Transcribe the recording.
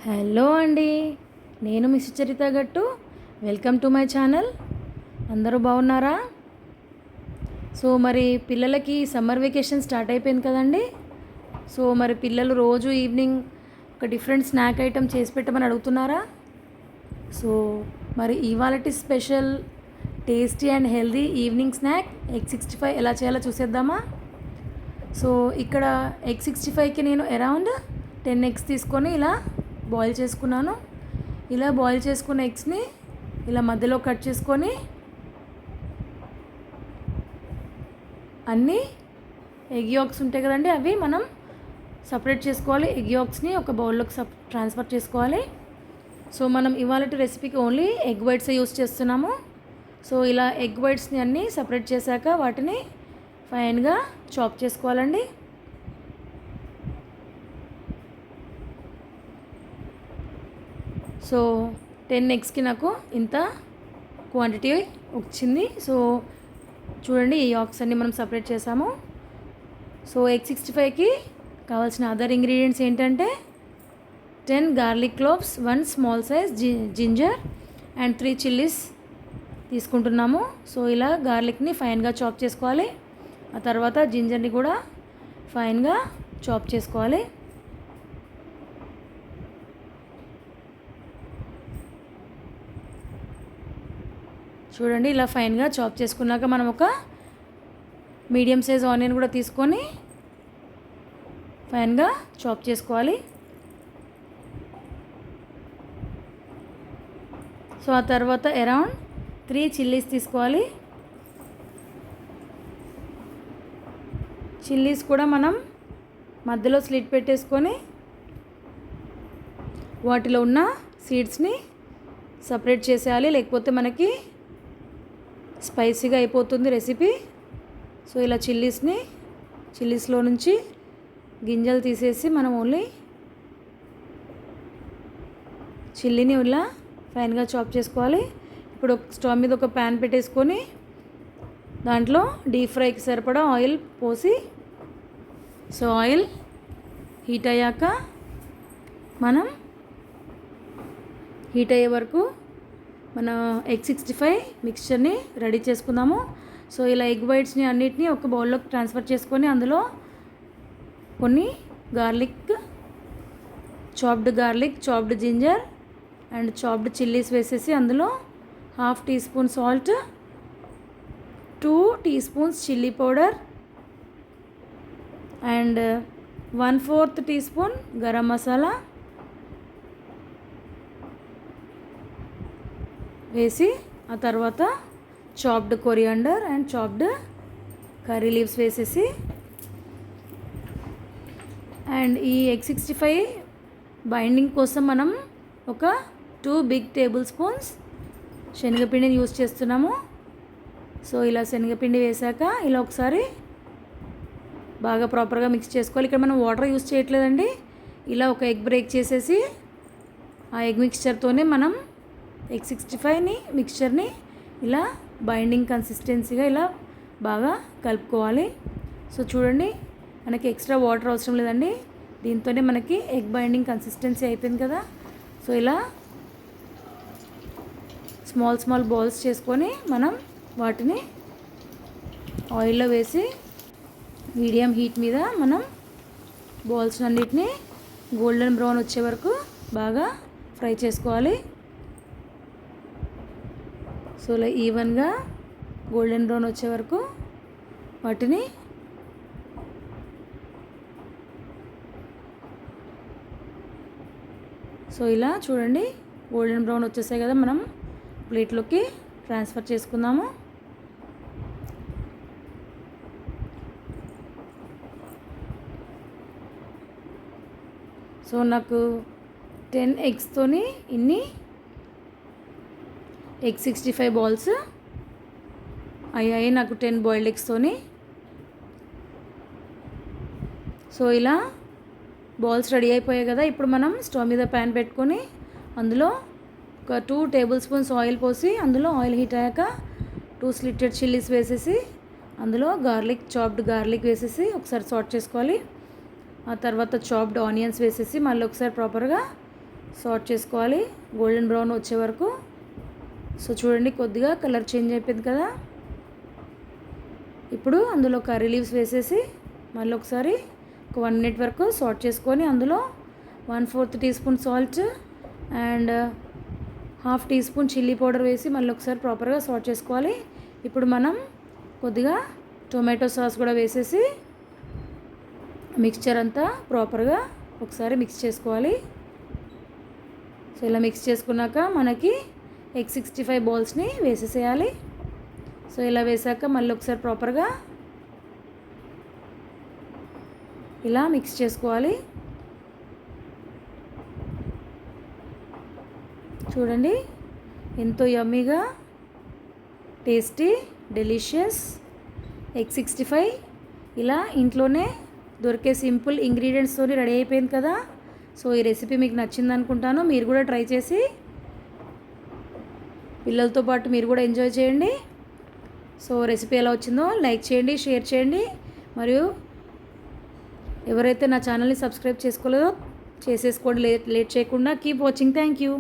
Hello అండి, నేను మీ సుచరిత గట్టు. Welcome to my channel. అందరూ బాగున్నారా? సో మరి పిల్లలకి సమ్మర్ వెకేషన్ స్టార్ట్ అయిపోయింది కదండి. సో మరి పిల్లలు రోజు ఈవినింగ్ ఒక డిఫరెంట్ స్నాక్ ఐటెం చేసి పెట్టమని అడుగుతున్నారా? సో మరి ఇవాళటి special tasty and healthy evening snack egg 65 ఎలా చేయాలో చూసేద్దామా? సో ఇక్కడ ఎగ్ 65కి నేను అరౌండ్ 10 ఎగ్స్ తీసుకొని ఇలా బాయిల్ చేసుకున్నాను. ఇలా బాయిల్ చేసుకున్న ఎగ్స్ని ఇలా మధ్యలో కట్ చేసుకొని అన్నీ ఎగ్ యాక్స్ ఉంటాయి కదండి, అవి మనం సపరేట్ చేసుకోవాలి. ఎగ్ యాక్స్ని ఒక బౌల్లోకి ట్రాన్స్ఫర్ చేసుకోవాలి. సో మనం ఇవాళ రెసిపీకి ఓన్లీ ఎగ్ వైట్స్ యూస్ చేస్తున్నాము. సో ఇలా ఎగ్ వైట్స్ని అన్నీ సపరేట్ చేశాక వాటిని ఫైన్గా చాప్ చేసుకోవాలండి. సో 10 ఎగ్స్కి నాకు ఇంత క్వాంటిటీ వచ్చింది. సో చూడండి, ఈ యాక్స్ అన్నీ మనం సపరేట్ చేసాము. సో ఎగ్ 65కి కావాల్సిన అదర్ ఇంగ్రీడియంట్స్ ఏంటంటే 10 garlic cloves, 1 small size ginger and 3 chillies తీసుకుంటున్నాము. సో ఇలా గార్లిక్ని ఫైన్గా చాప్ చేసుకోవాలి. ఆ తర్వాత జింజర్ని కూడా ఫైన్గా చాప్ చేసుకోవాలి. చూడండి, ఇలా ఫైన్గా చాప్ చేసుకున్నాక మనం ఒక మీడియం సైజ్ ఆనియన్ కూడా తీసుకొని ఫైన్గా చాప్ చేసుకోవాలి. సో ఆ తర్వాత అరౌండ్ 3 చిల్లీస్ తీసుకోవాలి. చిల్లీస్ కూడా మనం మధ్యలో స్లిట్ పెట్టేసుకొని వాటిలో ఉన్న సీడ్స్ని సపరేట్ చేసేయాలి, లేకపోతే మనకి స్పైసీగా అయిపోతుంది రెసిపీ. సో ఇలా చిల్లీస్లో నుంచి గింజలు తీసేసి మనం ఓన్లీ చిల్లీని ఇలా ఫైన్గా చాప్ చేసుకోవాలి. ఇప్పుడు స్టవ్ మీద ఒక ప్యాన్ పెట్టేసుకొని దాంట్లో డీప్ ఫ్రైకి సరిపడా ఆయిల్ పోసి, సో ఆయిల్ హీట్ అయ్యాక మనం హీట్ అయ్యే వరకు మన ఎగ్ 65 మిక్స్చర్ని రెడీ చేసుకుందాము. సో ఇలా ఎగ్ వైట్స్ని అన్నిటినీ ఒక బౌల్లోకి ట్రాన్స్ఫర్ చేసుకొని అందులో కొన్ని chopped garlic, chopped ginger and chopped chillies వేసేసి అందులో 1/2 teaspoon salt, 2 teaspoons chilli powder and 1/4 teaspoon garam masala వేసి, ఆ తర్వాత chopped coriander and chopped curry leaves వేసేసి, అండ్ ఈ ఎగ్ 65 బైండింగ్ కోసం మనం ఒక 2 బిగ్ టేబుల్ స్పూన్స్ శనగపిండిని యూస్ చేస్తున్నాము. సో ఇలా శనగపిండి వేసాక ఇలా ఒకసారి బాగా ప్రాపర్గా మిక్స్ చేసుకోవాలి. ఇక్కడ మనం వాటర్ యూస్ చేయట్లేదండి. ఇలా ఒక ఎగ్ బ్రేక్ చేసేసి ఆ ఎగ్ మిక్స్చర్తోనే మనం ఎగ్ 65ని మిక్స్చర్ని ఇలా బైండింగ్ కన్సిస్టెన్సీగా ఇలా బాగా కలుపుకోవాలి. సో చూడండి, మనకి ఎక్స్ట్రా వాటర్ అవసరం లేదండి. దీంతోనే మనకి ఎగ్ బైండింగ్ కన్సిస్టెన్సీ అయిపోయింది కదా. సో ఇలా స్మాల్ బాల్స్ చేసుకొని మనం వాటిని ఆయిల్లో వేసి మీడియం హీట్ మీద మనం బాల్స్ అన్నిటినీ గోల్డెన్ బ్రౌన్ వచ్చే వరకు బాగా ఫ్రై చేసుకోవాలి. సో ఇలా ఈవెన్గా గోల్డెన్ బ్రౌన్ వచ్చే వరకు వాటిని సో ఇలా చూడండి, గోల్డెన్ బ్రౌన్ వచ్చేసాయి కదా. మనం ప్లేట్లోకి ట్రాన్స్ఫర్ చేసుకుందాము. సో నాకు 10 ఎగ్స్తోని ఇన్ని ఎగ్ 65 బాల్స్ అయ్యాయి నాకు 10 బాయిల్డ్ ఎగ్స్తోని. సో ఇలా బాల్స్ రెడీ అయిపోయాయి కదా. ఇప్పుడు మనం స్టవ్ మీద ప్యాన్ పెట్టుకొని అందులో ఒక 2 టేబుల్ స్పూన్స్ ఆయిల్ పోసి, అందులో ఆయిల్ హీట్ అయ్యాక 2 స్లిట్టెడ్ చిల్లీస్ వేసేసి, అందులో చాప్డ్ గార్లిక్ వేసేసి ఒకసారి సాట్ చేసుకోవాలి. ఆ తర్వాత చాప్డ్ ఆనియన్స్ వేసేసి మళ్ళీ ఒకసారి ప్రాపర్గా సార్ట్ చేసుకోవాలి గోల్డెన్ బ్రౌన్ వచ్చే వరకు. సో చూడండి కొద్దిగా కలర్ చేంజ్ అయిపోయింది కదా. ఇప్పుడు అందులో కర్రీ లీవ్స్ వేసేసి మళ్ళీ ఒకసారి ఒక 1 minute వరకు సార్ట్ చేసుకొని అందులో 1/4 teaspoon salt and 1/2 teaspoon chilli powder వేసి మళ్ళీ ఒకసారి ప్రాపర్గా సార్ట్ చేసుకోవాలి. ఇప్పుడు మనం కొద్దిగా టొమాటో సాస్ కూడా వేసేసి మిక్స్చర్ అంతా ప్రాపర్గా ఒకసారి మిక్స్ చేసుకోవాలి. సో ఇలా మిక్స్ చేసుకున్నాక మనకి ఎగ్ 65 బాల్స్ని వేసేసేయాలి. సో ఇలా వేసాక మళ్ళీ ఒకసారి ప్రాపర్గా ఇలా మిక్స్ చేసుకోవాలి. చూడండి ఎంతో యమ్మీగా టేస్టీ డెలిషియస్ ఎగ్ 65 ఇలా ఇంట్లోనే దొరికే సింపుల్ ఇంగ్రీడియంట్స్తో రెడీ అయిపోయింది కదా. సో ఈ రెసిపీ మీకు నచ్చింది అనుకుంటాను. మీరు కూడా ట్రై చేసి పిల్లలతో పాటు మీరు కూడా ఎంజాయ్ చేయండి. సో రెసిపీ ఎలా వచ్చిందో లైక్ చేయండి, షేర్ చేయండి. మరియు ఎవరైతే నా ఛానల్ని సబ్స్క్రైబ్ చేసుకోలేదో చేసేసుకోండి లేట్ చేయకుండా. Keep watching. Thank you.